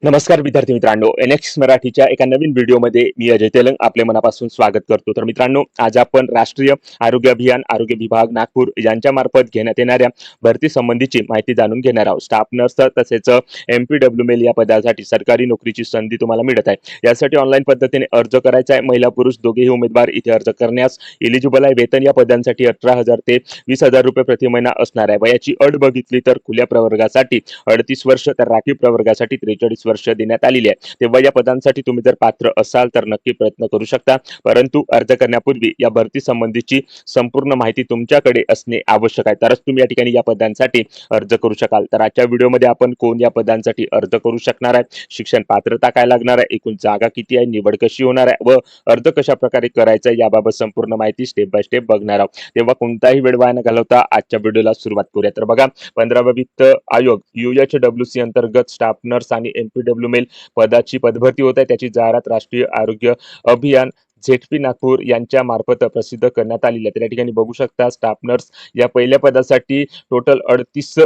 नमस्कार विद्यार्थी मित्रांनो, NX मराठीच्या एका नवीन व्हिडिओमध्ये मी अजय तेलंग आपले मनापासून स्वागत करतो। तर मित्रांनो, आज आपण राष्ट्रीय आरोग्य अभियान आरोग्य विभाग नागपूर यांच्या मार्फत घेण्यात येणाऱ्या भरती संबंधीची माहिती जाणून घेणार आहोत। स्टाफ नर्स तसेच MPWML या पदासाठी सरकारी नोकरीची संधी तुम्हाला मिळत आहे। यासाठी ऑनलाईन पद्धतीने अर्ज करायचा आहे। महिला पुरुष दोघेही उमेदवार इथे अर्ज करण्यास एलिजिबल आहे। वेतन या पदांसाठी 18,000 ते 20,000 रुपये प्रति महिना असणार आहे। वयाची अट बघितली तर खुल्या प्रवर्गासाठी 38 वर्ष तर राखीव प्रवर्गासाठी 43 वर्ष देण्यात आलेली आहे। तेव्हा या पदांसाठी तुम्ही जर पात्र असाल तर नक्की प्रयत्न करू शकता, परंतु अर्ज करण्यापूर्वी या भरती संबंधीची संपूर्ण माहिती तुमच्याकडे असणे आवश्यक आहे, तरच तुम्ही या ठिकाणी या पदांसाठी अर्ज करू शकाल। तर आजच्या व्हिडिओमध्ये आपण कोण या पदांसाठी अर्ज करू शकणार आहे, शिक्षण पात्रता काय लागणार आहे, एकूण जागा किती आहे, निवड कशी होणार आहे व अर्ज कशा प्रकारे करायचा याबाबत संपूर्ण माहिती स्टेप बाय स्टेप बघणार आहोत। तेव्हा कोणताही वेळ वाया न घालवता आजच्या व्हिडिओला सुरुवात करूया। तर बघा, 15वा वित्त आयोग UHWC अंतर्गत स्टाफ नर्स आणि MPWML पदाची पदभरती होत आहे। त्याची जाहिरात राष्ट्रीय आरोग्य अभियान ZP नागपूर यांच्या मार्फत प्रसिद्ध करण्यात आलेली आहे। तर या ठिकाणी बघू शकता, स्टाफ नर्स या पहिल्या पदासाठी टोटल 38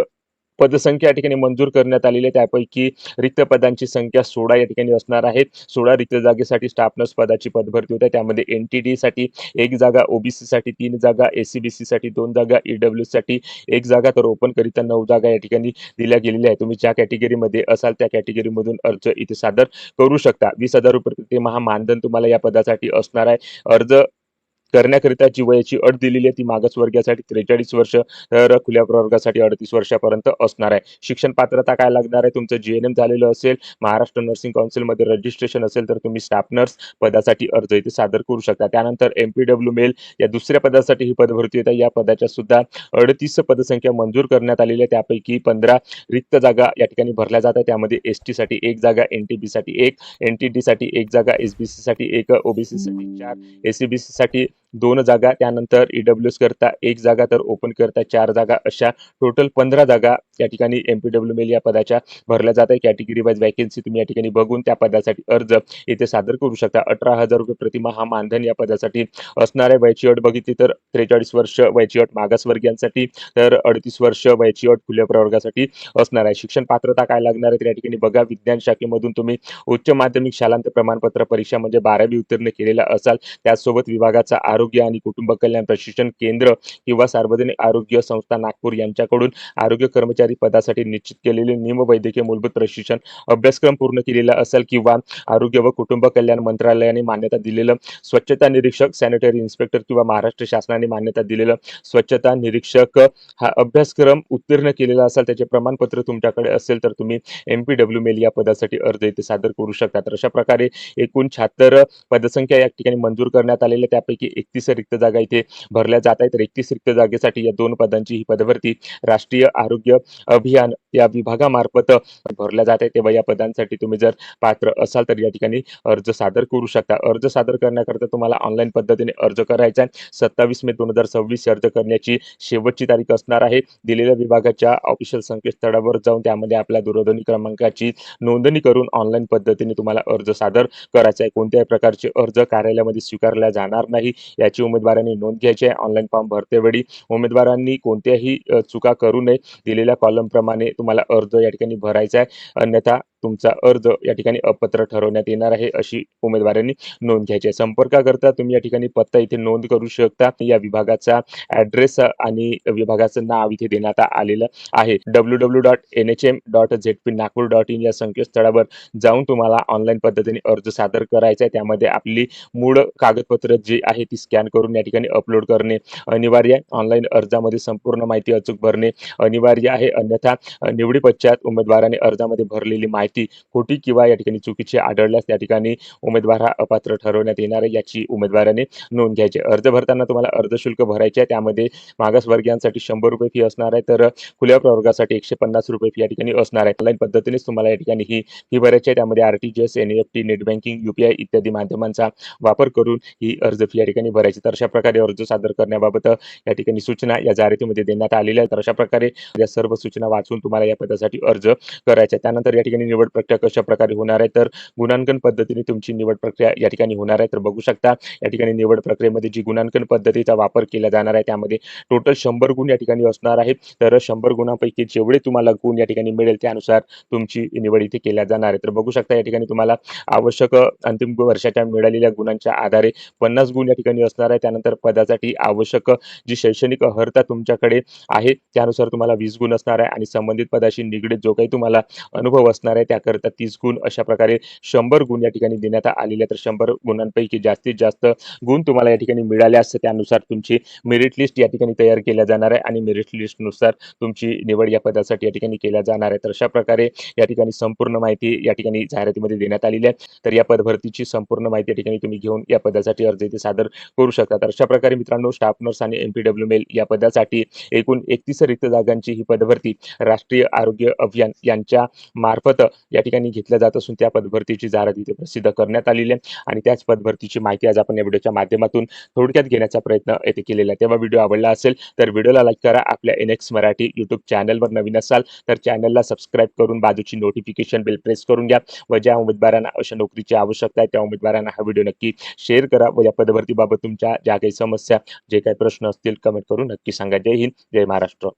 पदसंख्या या ठिकाणी मंजूर करण्यात आलेली आहे। त्यापैकी रिक्त पदांची संख्या 16 या ठिकाणी असणार आहे। 16 रिक्त जागेसाठी स्टाफ नर्स पदाची पदभरती होत आहे। त्यामध्ये NTD साठी 1 जागा, OBC साठी 3 जागा, SCBC साठी 2 जागा, EWS साठी 1 जागा, तर ओपन करिता 9 जागा या ठिकाणी दिल्या गेलेल्या आहेत। तुम्ही ज्या कॅटेगरीमध्ये असाल त्या कॅटेगरीमधून अर्ज इथे सादर करू शकता। 20,000 रुपये प्रति माह मानधन तुम्हाला या पदासाठी असणार आहे। अर्ज करण्याकरिता जी वयाची अट दिलेली आहे ती मागासवर्गीयासाठी 43 वर्ष तर खुल्या प्रवर्गासाठी 38 वर्षापर्यंत असणार आहे। शिक्षण पात्रता काय लागणार आहे, तुमचं GNM झालेलं असेल, महाराष्ट्र नर्सिंग काउन्सिलमध्ये रजिस्ट्रेशन असेल तर तुम्ही स्टाफ नर्स पदासाठी अर्ज इथे सादर करू शकता। त्यानंतर MPWML या दुसऱ्या पदासाठी ही पदभरती होत आहे। या पदाच्या सुद्धा 38 पदसंख्या मंजूर करण्यात आलेली आहे। त्यापैकी 15 रिक्त जागा या ठिकाणी भरल्या जातात। त्यामध्ये ST साठी 1 जागा, NTB साठी 1, NTD साठी 1 जागा, SBC साठी 1, OBC साठी 4, SCBC साठी 2 जागा, त्यानंतर EWS करता 1 जागा, तर ओपन करता 4 जागा, अशा टोटल 15 जागा या ठिकाणी MPWML या पदाच्या भरल्या जात आहे। कॅटेगरी वाईज वॅकन्सी तुम्ही या ठिकाणी बघून त्या पदासाठी अर्ज इथे सादर करू शकता। 18,000 रुपये प्रति माह मानधन या पदासाठी असणार आहे। वयाची अट बघितली तर 43 वर्ष वयाची अट मागासवर्गीयांसाठी, तर 38 वर्ष वयाची अट खुल्या प्रवर्गासाठी असणार आहे। शिक्षण पात्रता काय लागणार आहे तर या ठिकाणी बघा, विज्ञान शाखेमधून तुम्ही उच्च माध्यमिक शालांत प्रमाणपत्र परीक्षा म्हणजे 12वी उत्तीर्ण केलेला असाल, त्याचसोबत विभागाचा आरोग्य आणि कुटुंब कल्याण प्रशिक्षण केंद्र किंवा सार्वजनिक आरोग्य संस्था नागपूर यांच्याकडून आरोग्य कर्मचारी पदासाठी निश्चित केलेले निमवैद्यकीय मूलभूत प्रशिक्षण अभ्यासक्रम पूर्ण केलेला असेल किंवा आरोग्य व कुटुंब कल्याण मंत्रालयाने मान्यता दिलेलं स्वच्छता निरीक्षक सॅनिटरी इन्स्पेक्टर किंवा महाराष्ट्र शासनाने मान्यता दिलेलं स्वच्छता निरीक्षक हा अभ्यासक्रम उत्तीर्ण केलेला असेल, त्याचे प्रमाणपत्र तुमच्याकडे असेल तर तुम्ही MPWML या पदासाठी अर्ज इथे सादर करू शकता। तर अशा प्रकारे एकूण 76 पदसंख्या या ठिकाणी मंजूर करण्यात आलेल्या, त्यापैकी 31 रिक्त जागा इथे भरल्या जात आहेत। तर 31 रिक्त जागेसाठी या 2 पदांची ही पदभरती राष्ट्रीय आरोग्य अभियान या विभागामार्फत भरल्या जात आहे। तेव्हा या पदांसाठी तुम्ही जर पात्र असाल तर या ठिकाणी अर्ज सादर करू शकता। अर्ज सादर करण्याकरता तुम्हाला ऑनलाईन पद्धतीने अर्ज करायचा आहे। 27 मे 2026 अर्ज करण्याची शेवटची तारीख असणार आहे। दिलेल्या विभागाच्या ऑफिशियल संकेतस्थळावर जाऊन त्यामध्ये आपल्या दूरध्वनी क्रमांकाची नोंदणी करून ऑनलाईन पद्धतीने तुम्हाला अर्ज सादर करायचा आहे। कोणत्याही प्रकारचे अर्ज कार्यालयामध्ये स्वीकारले जाणार नाही याची उमेदवारांनी नोंद घ्यायची आहे। ऑनलाईन फॉर्म भरतेवेळी उमेदवारांनी कोणत्याही चुका करू नये। दिलेल्या कॉलम प्रमाणे तुम्हाला अर्ज या ठिकाणी भरायचा आहे, अन्यथा तुमचा अर्ज या ठिकाणी अपात्र ठरवण्यात येणार आहे अशी उमेदवारांनी नोंद घ्यायची आहे। संपर्काकरता तुम्ही या ठिकाणी पत्ता इथे नोंद करू शकता। या विभागाचा ऍड्रेस आणि विभागाचं नाव इथे देण्यात आलेलं आहे। www.nhm.zpnagpur.in या संकेतस्थळावर जाऊन तुम्हाला ऑनलाईन पद्धतीने अर्ज सादर करायचा आहे। त्यामध्ये आपली मूळ कागदपत्र जी आहे ती स्कॅन करून या ठिकाणी अपलोड करणे अनिवार्य आहे। ऑनलाईन अर्जामध्ये संपूर्ण माहिती अचूक भरणे अनिवार्य आहे, अन्यथा निवडी पश्चात उमेदवाराने अर्जामध्ये भरलेली माहिती खोटी किंवा या ठिकाणी चुकीची आढळल्यास त्या ठिकाणी उमेदवार हा अपात्र ठरवण्यात येणार आहे याची उमेदवाराने नोंद घ्यायची। अर्ज भरताना तुम्हाला अर्ज शुल्क भरायचे आहे। त्यामध्ये मागासवर्गीयांसाठी 100 रुपये फी असणार आहे, तर खुल्या प्रवर्गासाठी 150 रुपये फी या ठिकाणी असणार आहे। ऑनलाईन पद्धतीनेच तुम्हाला या ठिकाणी ही फी भरायची आहे। त्यामध्ये RTGS, NEFT, net banking, UPI इत्यादी माध्यमांचा वापर करून ही अर्ज फी या ठिकाणी भरायची। तर अशा प्रकारे अर्ज सादर करण्याबाबत या ठिकाणी सूचना या जाहिरातीमध्ये देण्यात आलेल्या आहेत। तर अशा प्रकारे या सर्व सूचना वाचून तुम्हाला या पदासाठी अर्ज करायचा आहे। त्यानंतर या ठिकाणी निवड प्रक्रिया कशा प्रकारे होणार आहे, तर गुणांकन पद्धतीने तुमची निवड प्रक्रिया या ठिकाणी होणार आहे. तर बघू शकता या ठिकाणी निवड प्रक्रियेमध्ये जी गुणांकन पद्धतीचा वापर केला जाणार आहे, त्यामध्ये टोटल 100 गुण या ठिकाणी असणार आहे. तर 100 गुणांपैकी जेवढे तुम्हाला गुण या ठिकाणी मिळेल त्यानुसार तुमची निवड इथे केल्या जाणार आहे. तर बघू शकता या ठिकाणी तुम्हाला आवश्यक अंतिम वर्षाच्या मिळालेल्या गुणांच्या आधारे 50 गुण या ठिकाणी असणार आहे. त्यानंतर पदासाठी आवश्यक जी शैक्षणिक अर्हता तुमच्याकडे आहे त्यानुसार तुम्हाला 20 गुण असणार आहे आणि संबंधित पदाशी निगडीत जो काही तुम्हाला अनुभव असणार आहे त्याकरता 30 गुण. अशा प्रकारे 100 गुण या ठिकाणी देण्यात आलेले आहे. तर 100 गुणांपैकी जास्तीत जास्त गुण तुम्हाला या ठिकाणी मिळाले असते त्यानुसार तुमची मेरिट लिस्ट या ठिकाणी तयार केल्या जाणार आहे आणि मेरिट लिस्टनुसार तुमची निवड या पदासाठी या ठिकाणी केल्या जाणार आहे. तर अशा प्रकारे या ठिकाणी संपूर्ण माहिती या ठिकाणी जाहिरातीमध्ये देण्यात आलेली आहे. तर या पदभरतीची संपूर्ण माहिती या ठिकाणी तुम्ही घेऊन या पदासाठी अर्ज इथे सादर करू शकता. तर अशा प्रकारे मित्रांनो स्टाफ नर्स आणि एमपीडब्ल्यू मेल या पदासाठी एकूण 31 रिक्त जागांची ही पदभरती राष्ट्रीय आरोग्य अभियान यांच्या मार्फत या ठिकाणी घेतल्या जात असून त्या पदभरतीची जाहिरात इथे प्रसिद्ध करण्यात आलेली आहे आणि त्याच पदभरतीची माहिती आज आपण या व्हिडिओच्या माध्यमातून थोडक्यात घेण्याचा प्रयत्न येथे केलेला आहे. तेव्हा व्हिडिओ आवडला असेल तर व्हिडिओला लाईक करा. आपल्या एनएक्स मराठी यूट्यूब चॅनलवर नवीन असाल तर चॅनलला सबस्क्राईब करून बाजूची नोटिफिकेशन बेल प्रेस करून घ्या व ज्या उमेदवारांना अशा नोकरीची आवश्यकता आहे त्या उमेदवारांना हा व्हिडिओ नक्की शेअर करा व या पदभरतीबाबत तुमच्या ज्या काही समस्या जे काही प्रश्न असतील कमेंट करून नक्की सांगा. जय हिंद, जय महाराष्ट्र.